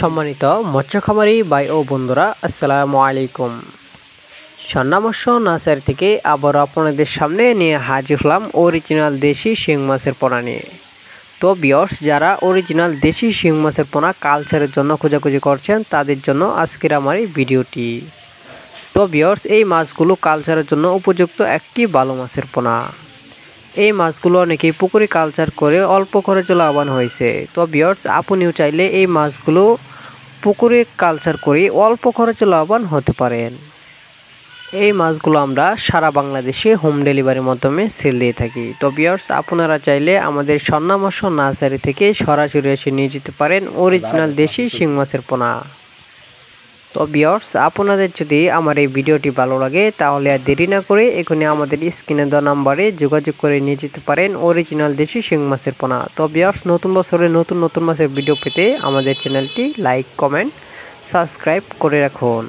সম্মানিত মৎস্য খামারি ভাই ও বন্ধুরা, আসসালামু আলাইকুম। সন্না মৎস্য নার্সারি থেকে আবার আপনাদের সামনে নিয়ে হাজির হলাম অরিজিনাল দেশি শিং মাছের পোনা নিয়ে। তো ভিউয়ার্স, যারা অরিজিনাল দেশি শিং মাছের পোনা কালচারের জন্য খোঁজাখুঁজি করছেন তাদের জন্য আজকের আমার এই ভিডিওটি। তো ভিউয়ার্স, এই মাছগুলো কালচারের জন্য উপযুক্ত একটি ভালো মাছের পোনা। এই মাছগুলো অনেকেই পুকুরে কালচার করে অল্প খরচে লাভবান হয়েছে। তো ভিউয়ার্স, আপনিও চাইলে এই মাছগুলো পুকুরে কালচার করে অল্প খরচে লাভবান হতে পারেন। এই মাছগুলো আমরা সারা বাংলাদেশে হোম ডেলিভারির মাধ্যমে সেল দিয়ে থাকি। তো ভিউয়ার্স, আপনারা চাইলে আমাদের সন্না মৎস্য নার্সারি থেকে সরাসরি এসে নিয়ে যেতে পারেন অরিজিনাল দেশি শিং মাছের পোনা। তো ভিউয়ার্স, আপনাদের যদি আমার এই ভিডিওটি ভালো লাগে তাহলে আর দেরি না করে এখনই আমাদের স্ক্রিনে দেওয়া নাম্বারে যোগাযোগ করে নিয়ে যেতে পারেন অরিজিনাল দেশি শিং মাছের পোনা। তো ভিউয়ার্স, নতুন বছরে নতুন মাছের ভিডিও পেতে আমাদের চ্যানেলটি লাইক, কমেন্ট, সাবস্ক্রাইব করে রাখুন।